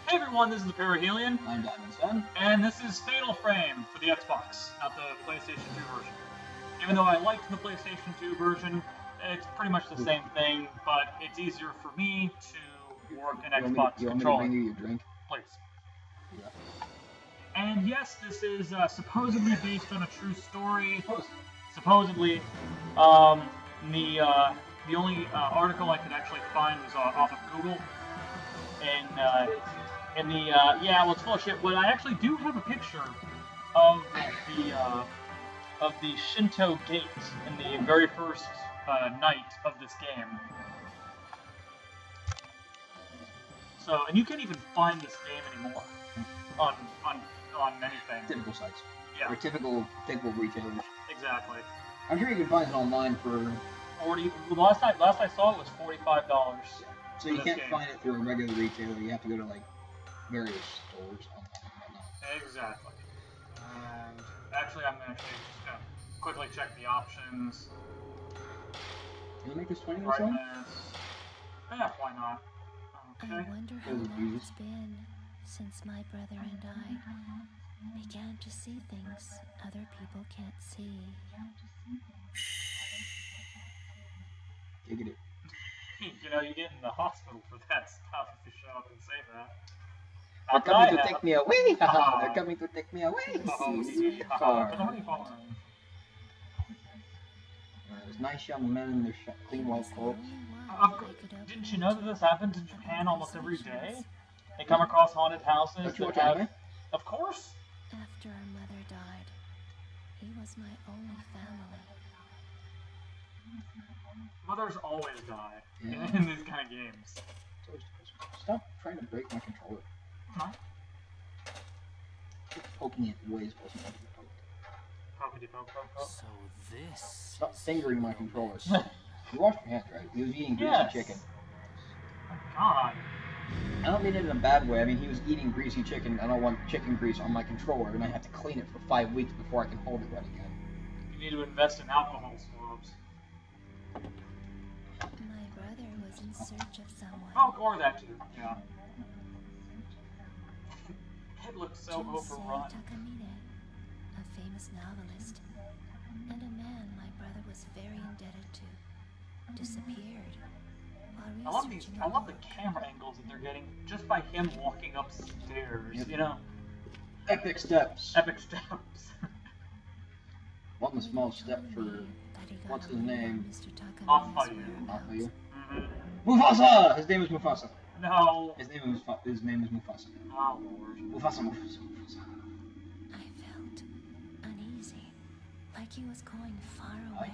Hey everyone, this is the Perihelion, I'm Diamond Sun. and this is Fatal Frame for the Xbox, not the PlayStation 2 version. Even though I liked the PlayStation 2 version, it's pretty much the same thing, but it's easier for me to work an Xbox You want me to controller. bring you your drink? Please. Yeah. And yes, this is supposedly based on a true story. Supposedly, the only article I could actually find was off of Google, and yeah, well, it's full of shit. But I actually do have a picture of the Shinto gate in the very first night of this game. So, and you can't even find this game anymore on anything. Typical sites. Yeah. Or typical retailers. Exactly. I'm sure you can find it online for 40. Well, last I saw it was $45. So you can't find it through a regular retailer. You have to go to like various stores online and whatnot. Exactly. And actually, I'm actually just gonna quickly check the options. Can you make this 20 Brightness. Yeah, why not? Okay. I wonder how long it's been since my brother and I began to see things other people can't see. Take it. You know, you get in the hospital for that stuff if you show up and say that. They're coming to take me away! They're coming to take me away! There's nice young men in their clean white clothes. Didn't you know that this happens in Japan almost every day? They come across haunted houses. Don't you watch anime? Of course. After our mother died, he was my only family. Mothers always die in these kind of games. Stop trying to break my controller. Huh? Keep poking it ways wasn't meant to be poked. Poke. So this. Stop fingering my controller. You washed your hands, right? He was eating greasy chicken. Oh God. I don't mean it in a bad way. I mean, he was eating greasy chicken. I don't want chicken grease on my controller, and I have to clean it for 5 weeks before I can hold it right again. You need to invest in alcohol swabs. My brother was in search of someone. Oh, or that too. Yeah. It looks so overrun. Takamine, a famous novelist, and a man my brother was very indebted to, disappeared. I love the camera angles that they're getting just by him walking upstairs. You know. Epic steps. Epic steps. One small step for what's his name? Afayu. Afayu. Mm-hmm. Mufasa. His name is Mufasa. No. His name is Mufasa. Oh Lord. Mufasa. I felt uneasy, like he was going far away.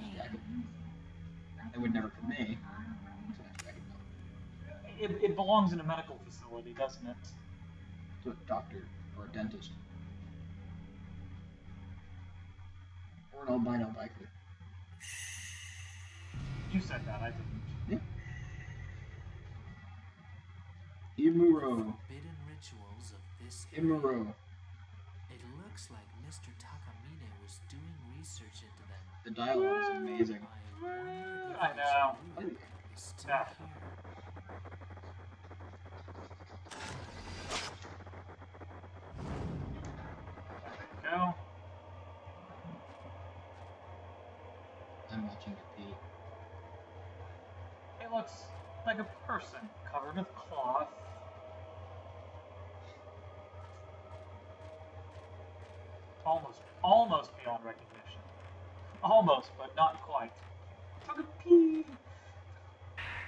It would never for me. It belongs in a medical facility, doesn't it? To a doctor or a dentist. Or an albino biker. You said that, I didn't. Yeah. Imuro. Forbidden rituals of this Imuro. It looks like Mr. Takamine was doing research into them. The dialogue is amazing. I know. Yeah. Go. I'm watching it pee. It looks like a person covered with cloth. Almost beyond recognition. Almost, but not quite. Took a pee.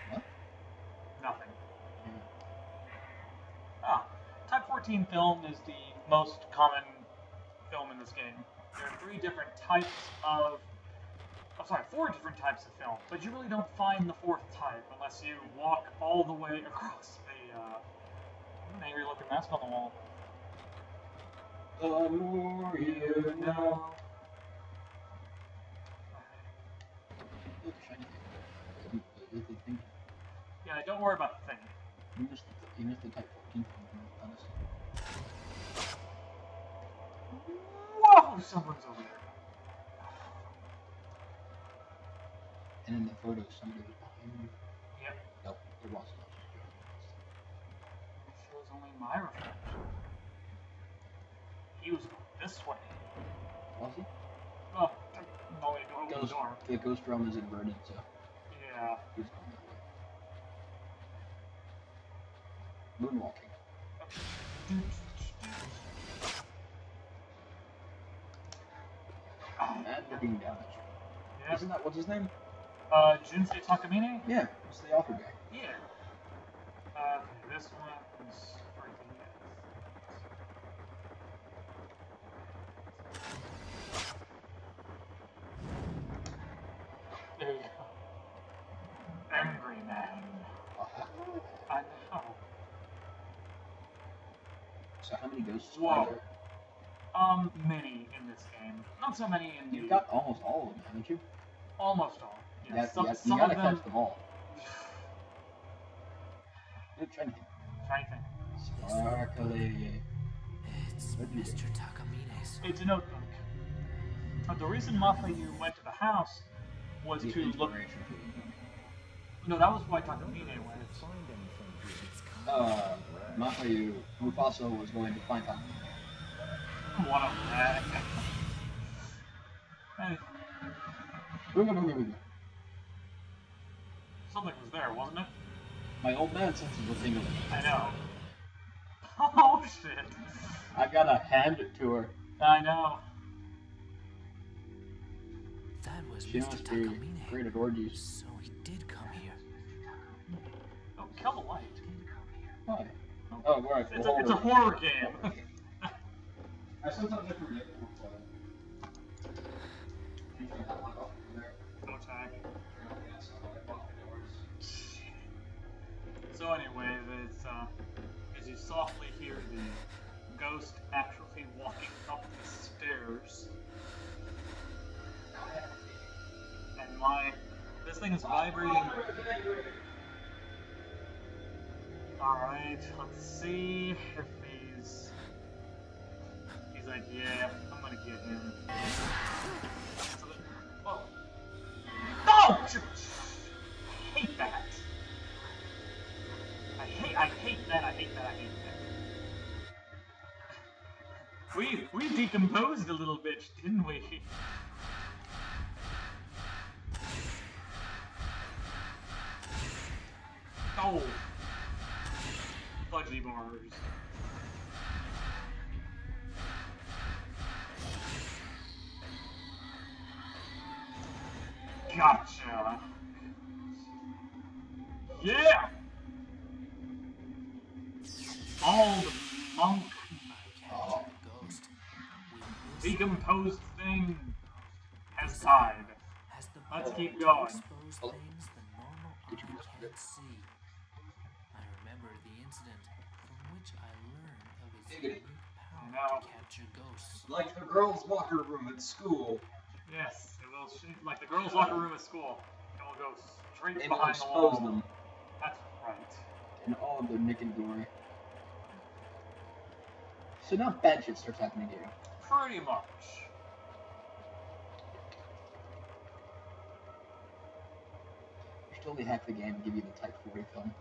What? Nothing. Type 14 film is the most common film in this game. There are four different types of film, but you really don't find the fourth type unless you walk all the way across an angry looking mask on the wall. The more you know. Yeah, don't worry about the thing. You missed the type 14 film, honestly. Whoa! Someone's over there. And in the photo, somebody was behind you. Yep. Nope, it wasn't. It shows only my reflection. He was going this way. Was he? Well, no way to go over the door. The ghost drum is inverted, so Yeah. he's going that way. Moonwalking. And looking down at you. Yeah. Isn't that, what's his name? Junsei Takamine? Yeah, it's the author guy. Yeah. This one's freaking yes. There you go. Angry man. I know. So how many ghosts Whoa. are there? Many in this game. Not so many in the... You've got almost all of them, haven't you? Almost all. Yeah, You some gotta of them... catch them all. Look, try anything. Try anything. Sparkly. It's Mr. Takamine's. It's a notebook. The reason Mafayu went to the house was The to look... inspiration for the movie. No, that was why Takamine went. Mafayu, Mufasa was going to find out. One of that. Hey, something was there, wasn't it? My old man senses were tingling. I know. Oh shit. I gotta hand it to her. I know. That was She Mr. must be Takamine. great at orgies. So he did come here. Oh, kill the light. Why? Oh, right. It's a horror game. I sometimes I forget. Okay. So anyway, as you softly hear the ghost actually walking up the stairs, and this thing is vibrating. All right, let's see if he's like, yeah, I'm gonna get him. Whoa. No! I hate that. I hate that. We decomposed a little bit, didn't we? Oh. Fudgy bars. Gotcha. Yeah. All the monk Ghost. decomposed thing has died. Let's keep going. Expose things the normal eye can't see. I remember the incident from which I learned of its unique power to capture ghosts. Like the girls' locker room at school. Yes, it will shoot like the girls' locker room at school. It will go straight They will behind the wall. expose them That's right. in all of their nick and glory. So now bad shit starts happening to you. Pretty much. There's totally half the game to give you the Type 40 film.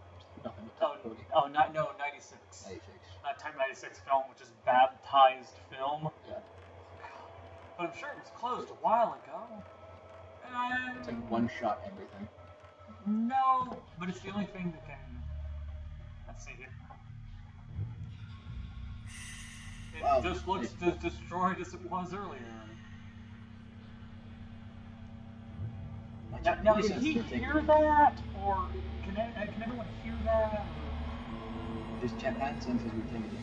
Nothing but Type 40. Oh, no, 96. 96. Type 96 film, which is baptized film. Yeah. But I'm sure it was closed a while ago. It's like one shot everything. No, but it's the only thing that can. Let's see here. It Wow, just looks as destroyed as it was earlier. Now can he hear that? Or can everyone hear that? His Japan senses were tingling.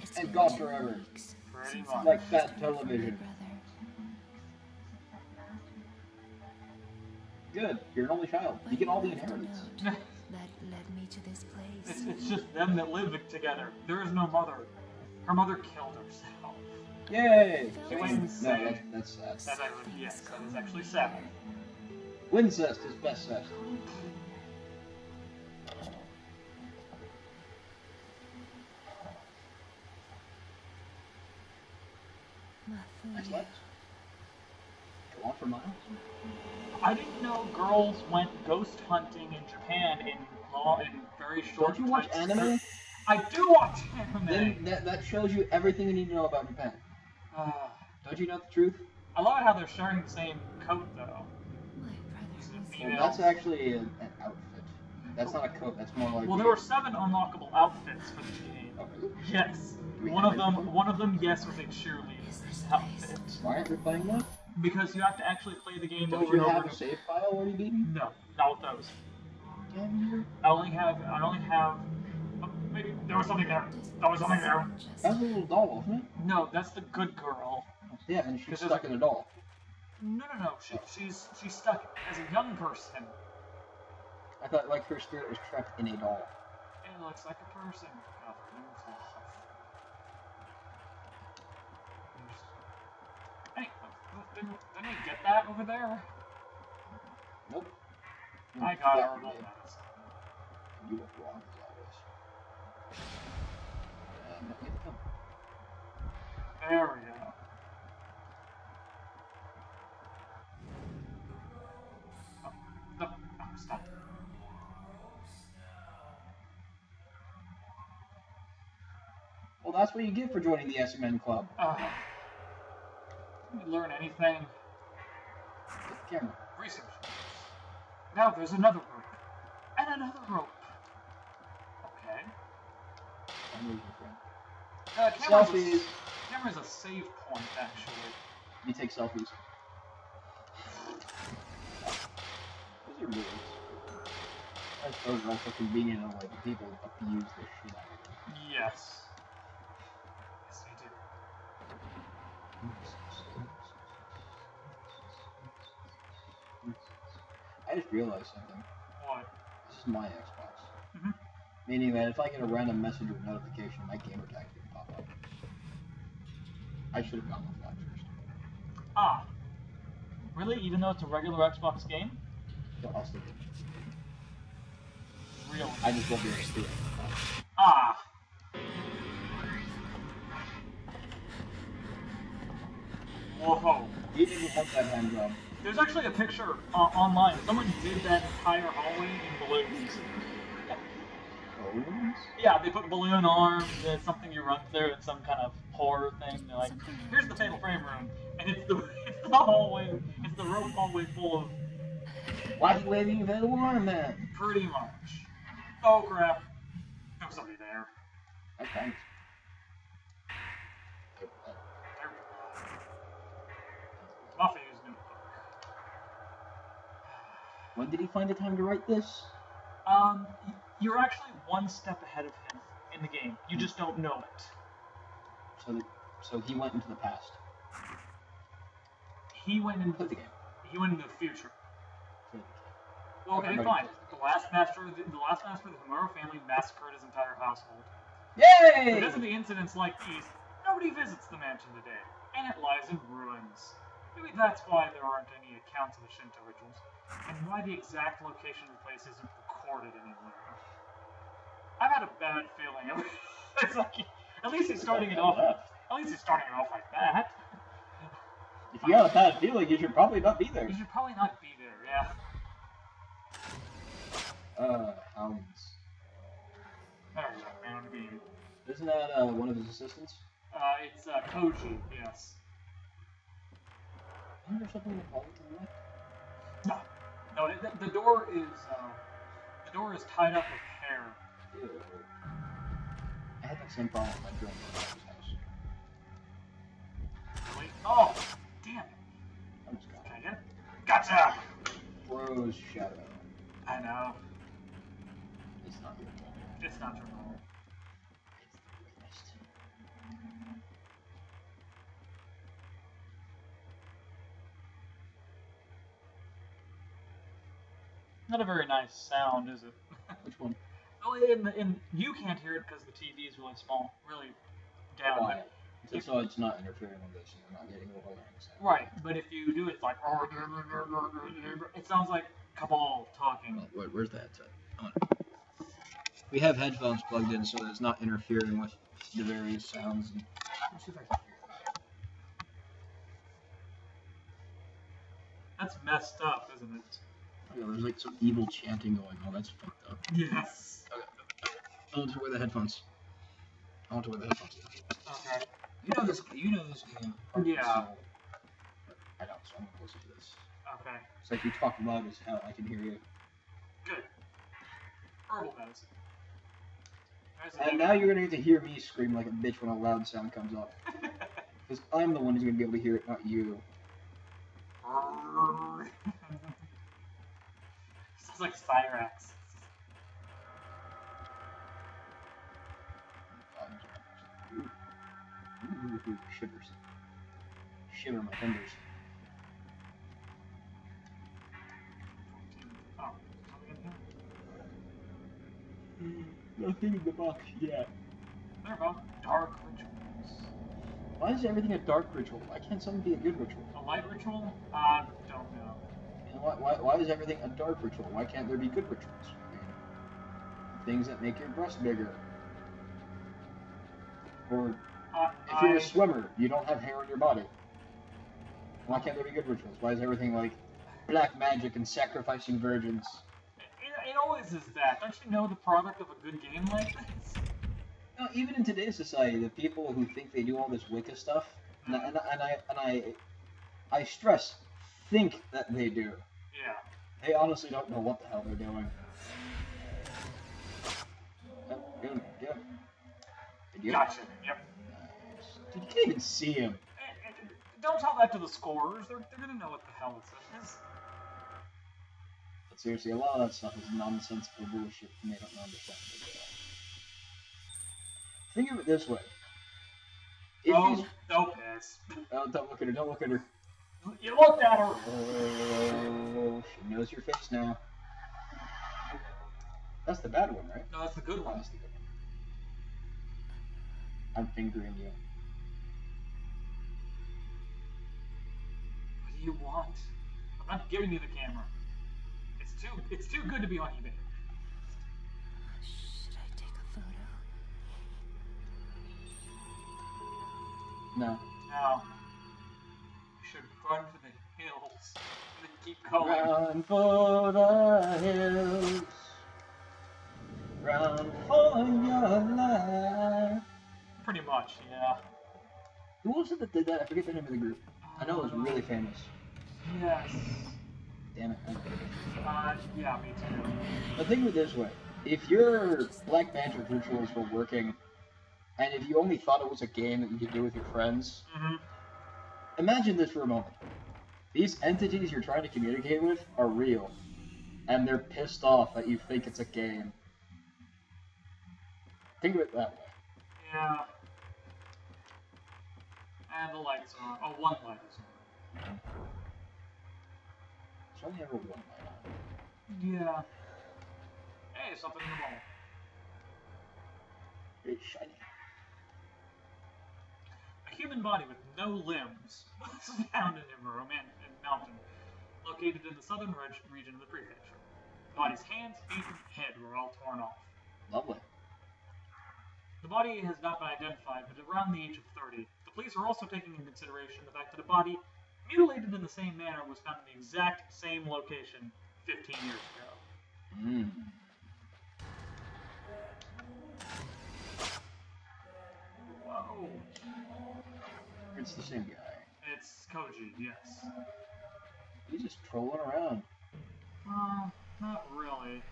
It's And been God 2 forever. weeks Pretty since much. I Like last bad talked to my television. brother. Good. You're an only child. You get all the inheritance. Note that led me to this place. It's just them that live together. There is no mother. Her mother killed herself. Yay! She went No, insane. that's sad. That's actually, yes, that is actually sad. Wincest is best cest. Nice Mafuyu. legs. Go on for miles. I didn't know girls went ghost hunting in Japan in in very short. Don't you watch anime? I do watch anime. Then that shows you everything you need to know about Japan. Don't you know the truth? I love how they're sharing the same coat, though. My brother. Well, that's actually an outfit. That's not a coat. That's more like. Well, there were 7 unlockable outfits for the game. Oh, really? Yes. One of them, yes, was a cheerleader's outfit. Why aren't we playing that? Because you have to actually play the game Don't over you and over. have a save file already beaten? No, not with those. Damn. I only have. Oh, maybe there was something there. There was something there. That's a little doll, isn't it? No, that's the good girl. Yeah, and she's stuck in a doll. No. She's stuck as a young person. I thought like her spirit was trapped in a doll. It looks like a person covered in cloth. Hey, didn't we get that over there? Nope. I got herbal medicine. You look wrong as always. There we go. Stop. Well, that's what you get for joining the SMN Club. Did we learn anything? Get the camera. Research. Now there's another rope. And another rope. Okay. I'm losing your friend. Selfies. Camera's a save point, actually. You take selfies. Those are rules. I suppose that's so convenient and like people abuse this shit out of it. Yes. Yes, we do. I just realized something. What? This is my Xbox. Meaning that if I get a random message or notification, my gamer tag can pop up. I should have gone with that first. Ah. Really? Even though it's a regular Xbox game? So I'll still do it. Really? I just won't be able to see it. Ah. Whoa. You didn't want that hand job. There's actually a picture online. Someone did that entire hallway in balloons. Balloons? Yeah, they put balloon arms, it's something you run through, it's some kind of horror thing. They're like, here's the Fatal Frame room, and it's the hallway, it's the rope hallway full of... Wacky waving available arm man. Pretty much. Oh crap. There was somebody there. Okay. Mafia's notebook. When did he find the time to write this? You're actually one step ahead of him in the game. You just don't know it. So he went into the past. He went into the game. He went into the future. Well, okay, fine. The last master of the Himuro family massacred his entire household. Yay! Because of the incidents like these, nobody visits the mansion today, and it lies in ruins. Maybe that's why there aren't any accounts of the Shinto rituals, and why the exact location of the place isn't recorded anywhere. I've had a bad feeling. It's like, at least he's starting it off. At least he's starting it off like that. If you have a bad feeling, you should probably not be there. You should probably not be there. Yeah. Hounds. There we go, man on the beam. Isn't that one of his assistants? It's Koji, yes. Isn't there something to call it to the left? No, the door is tied up with hair. Ew. I had that same problem with my grandmother's house. Really? Oh, damn it. Almost got Can I get it? Gotcha! Rose Shadow. I know. It's not your fault. It's not your fault. It's the witness. Not a very nice sound, is it? Which one? Well, you can't hear it because the TV is really small, really down. Quiet. So it's not interfering with this, and you're not getting overlaying sound. Right, but if you do it, it's like... It sounds like Cabal talking. Well, where's the headset? We have headphones plugged in so that it's not interfering with the various sounds. Let's see if I can hear that. That's messed up, isn't it? Yeah, there's like some evil chanting going on. That's fucked up. Yes. Okay. I want to wear the headphones. Okay. You know this game. Yeah. So, I know, so I'm gonna listen to this. Okay. It's like you talk loud as hell. I can hear you. Good. Herbal medicine. And now you're gonna get to hear me scream like a bitch when a loud sound comes up. Because I'm the one who's gonna be able to hear it, not you. It's like Cyrax. Ooh, shivers. Shiver my fingers. Oh, Nothing in the box yet. They're about dark rituals. Why is everything a dark ritual? Why can't something be a good ritual? A light ritual? I don't know. And why is everything a dark ritual? Why can't there be good rituals? I mean, things that make your breast bigger. Or if you're a swimmer, you don't have hair on your body. Why can't there be good rituals? Why is everything like black magic and sacrificing virgins? It always is that. Don't you know the product of a good game like this? No, even in today's society, the people who think they do all this Wicca stuff, and I stress, think that they do. Yeah. They honestly don't know what the hell they're doing. Oh, get him. Gotcha. Yep. Dude, you can't even see him. Don't tell that to the scorers. They're gonna know what the hell this is. But seriously, a lot of that stuff is nonsensical bullshit, and they don't understand it at all. Think of it this way. Don't piss. Oh, don't look at her. Don't look at her. You looked at her. Oh, she knows your face now. That's the bad one, right? No, that's the good Oh, one. that's the good one. I'm fingering you. What do you want? I'm not giving you the camera. It's too good to be on eBay. Should I take a photo? No. No. You should run for the hills and then keep going. Run for the hills. Run for your life. Pretty much, yeah. Who was it that did that? I forget the name of the group. I know it was really famous. Yes. Damn it. Yeah, me too. But think of it this way. If your black magic rituals were working, and if you only thought it was a game that you could do with your friends, imagine this for a moment. These entities you're trying to communicate with are real, and they're pissed off that you think it's a game. Think of it that way. Yeah. And the lights are on. Oh, one light is on. There's only ever one light on. Yeah. Hey, something in the bowl. It's shiny. A human body with no limbs was found in a romantic mountain located in the southern region of the prefecture. The body's hands, feet, and head were all torn off. Lovely. The body has not been identified, but around the age of 30. The police are also taking into consideration the fact that a body mutilated in the same manner was found in the exact same location 15 years ago. Whoa. It's the same guy. It's Koji, yes. He's just trolling around. Not really.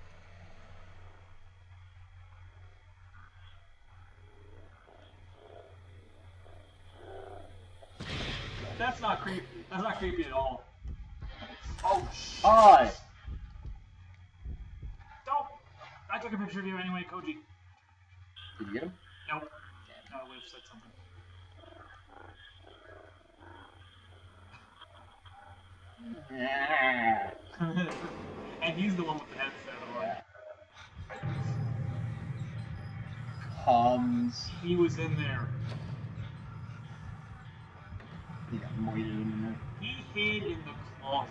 That's not creepy. That's not creepy at all. Oh, shit. Hi! Don't! I took a picture of you anyway, Koji. Did you get him? Nope. No, I would have said something. And he's the one with the headset on. Hans. He was in there. He got moited in there. He hid in the closet.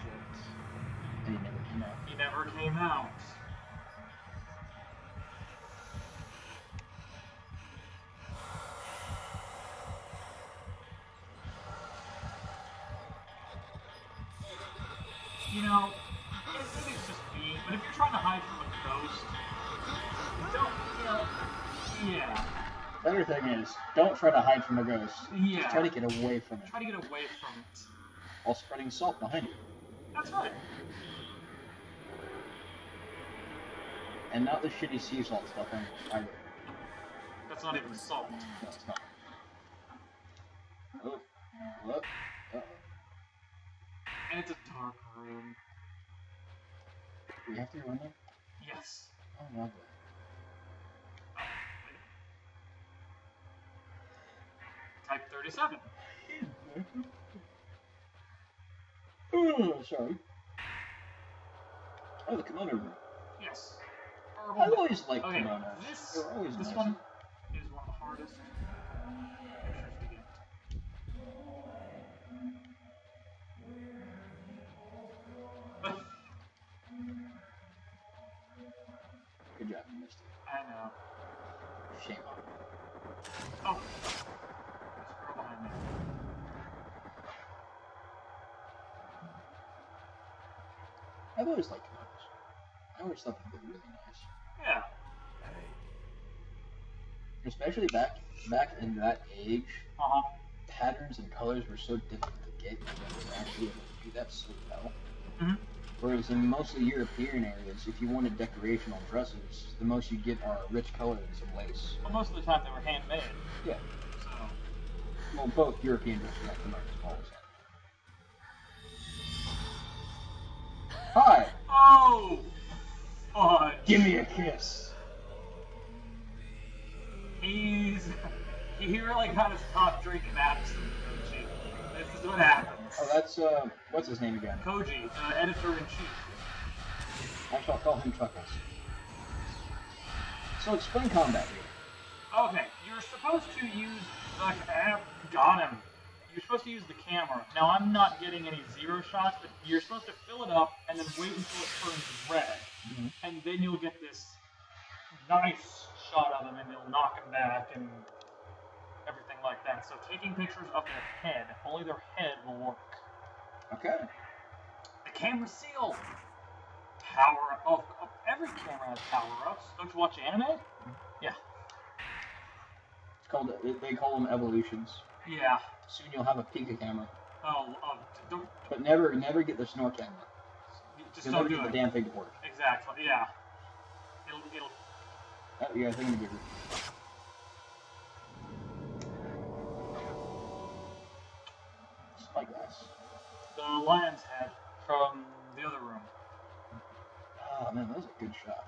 And he never came out. He never came out. You know, it's just But if you're trying to hide from a ghost, don't, yeah. The other thing is, don't try to hide from a ghost. Yeah. Just try to get away from it. Try to get away from it. While spreading salt behind you. That's right. And not the shitty sea salt stuff either. That's not even salt. No, it's not. Oh. What? Uh-oh. And it's a dark room. Do we have to go in there? Yes. Oh, lovely. Type 37. Oh, sorry. Oh, the kimono room. Yes. I've always liked okay, kimonos. They're always this nice. one is one of the hardest pictures to get. Good job, you missed it. I know. Shame on you. Oh. There's a girl behind me. I've always liked kimonos. I always thought they were really nice. Yeah. Especially back in that age, Uh-huh. patterns and colors were so difficult to get, and they were actually able to do that so well. Mm-hmm. Whereas in mostly European areas, if you wanted decoration on dresses, the most you get are rich colors and some lace. Well, most of the time they were handmade. Yeah. So. Well, both European dresses and kimonos always have. Hi! Oh! Fudge. Give me a kiss! He really got to stop drinking absinthe, Koji. This is what happens. Oh, that's, what's his name again? Koji, editor-in-chief. I shall call him Chuckles. So explain combat here. Okay, you're supposed to use the got him. You're supposed to use the camera. Now I'm not getting any zero shots, but you're supposed to fill it up and then wait until it turns red, and then you'll get this nice shot of him, and you'll knock him back and everything like that. So taking pictures of their head, only their head will work. Okay. The camera's sealed. Power of every camera has power-ups. Don't you watch anime? Yeah. It's called, they call them evolutions. Yeah. Soon you'll have a Pika camera. Oh, don't. But never get the snort camera. Just You'll don't never do get it. the damn thing to work. Exactly. Yeah. It'll. Oh, yeah, I think I'm gonna give her. Spyglass. The lion's head from the other room. Oh man, that was a good shot.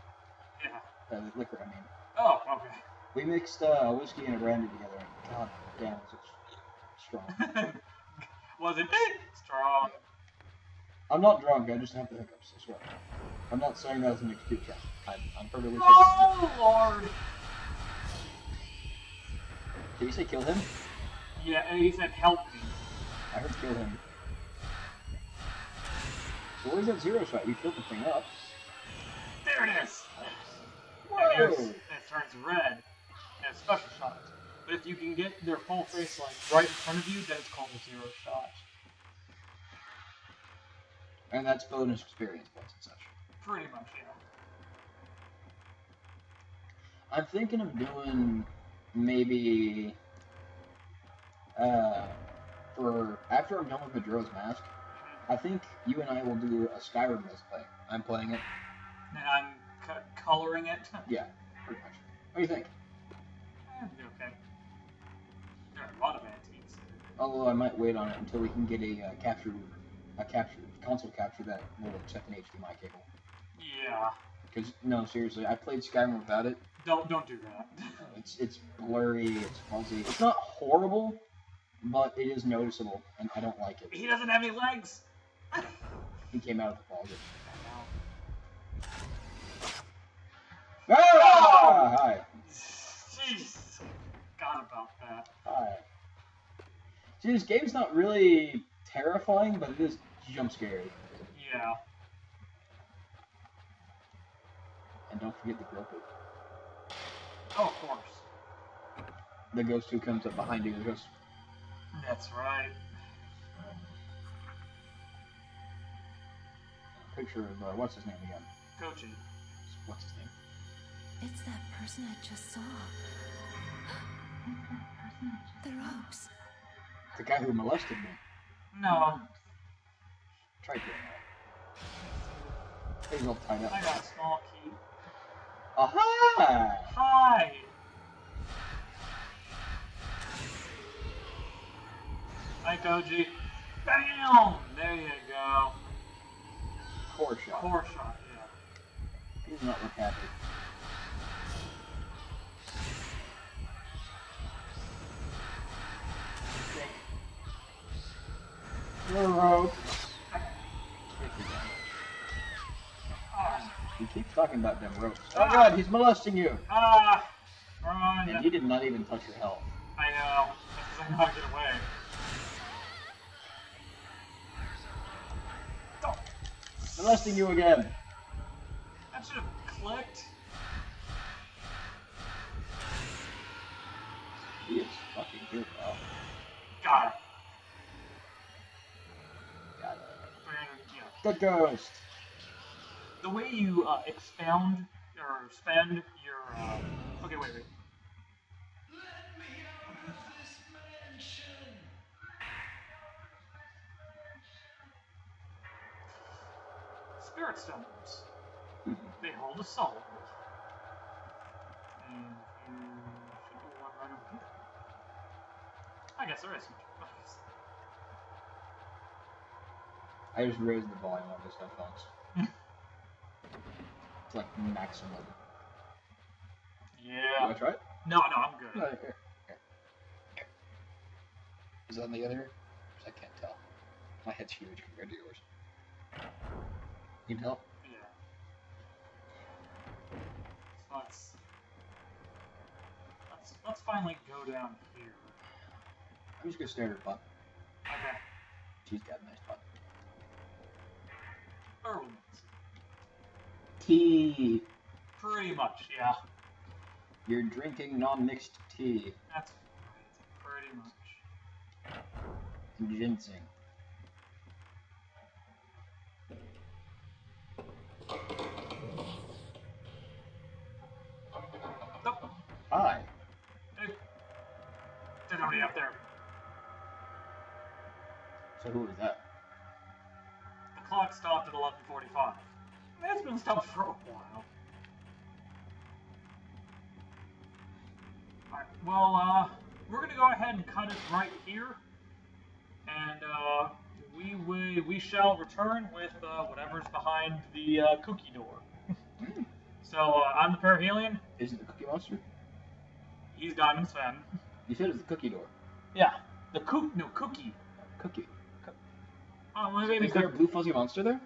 Yeah. Liquor, I mean. Oh, okay. We mixed whiskey and a brandy together, and god damn, was it strong. Was it strong? I'm not drunk, I just have the hiccups, I swear. I'm not saying that as an excuse, I'm perfectly safe. Oh, Lord! Did you say kill him? Yeah, and he said help me. I heard kill him. So where's that zero shot? You filled the thing up. There it is! Whoa! And it turns red. And a special shot. But if you can get their full face like right in front of you, then it's called a zero shot. And that's bonus experience points and such. Pretty much, yeah. I'm thinking of doing maybe for after I'm done with Majora's Mask, I think you and I will do a Skyrim Let's Play. I'm playing it. And I'm coloring it. Yeah, pretty much. What do you think? Okay. There are a lot of antiques. Although I might wait on it until we can get a console capture that will accept an HDMI cable. Yeah. Because no, seriously, I played Skyrim without it. Don't do that. It's blurry, it's fuzzy. It's not horrible, but it is noticeable, and I don't like it. He doesn't have any legs. He came out of the closet. I know. Ah! Hi. Jeez. Forgot about that. Hi. See, this game's not really terrifying, but it is jump scary. Yeah. And don't forget the Grogu. Oh, of course. The ghost who comes up behind you. The ghost. That's right. Picture of what's his name again? Kochi. What's his name? It's that person I just saw. The ropes. The guy who molested me. No. Try doing that. He's all tied up. I got a small key. Aha! Hi! Hi, Koji. Bam! There you go. Core shot. Core shot, yeah. He does not look happy. The rope. He keeps talking about them ropes. Oh god, he's molesting you! Ah! Run! And you did not even touch your health. I know. That's because I know how to get away. Oh, Molesting you again! that should have clicked. He is fucking good, pal. Got it. Got it. Yeah. Good ghost! The way you expound or spend your okay, wait. Let me out of this mansion. Spirit stones. They hold a soul. And you should be one right over here. I guess there isn't. I just raised the volume on this headphones. It's like maximum. Yeah. You wanna try it? No, I'm good. No, here. Is it on the other? I can't tell. My head's huge compared to yours. You can tell? Yeah. So let's finally go down here. I'm just gonna stare at her butt. Okay. She's got a nice butt. Irwin's. Tea! Pretty much, yeah. You're drinking non-mixed tea. That's pretty much. Ginseng. Nope. Hi. Hey. There's nobody up there. So who is that? The clock stopped at 11:45. It's been stopped for a while. Alright, well, we're gonna go ahead and cut it right here. And, we shall return with, whatever's behind the, cookie door. So, I'm the Perihelion. Is it the Cookie Monster? He's Diamond Sven. You said it was the cookie door. Yeah. The cookie. Cookie. Oh, maybe Is there a blue fuzzy monster there?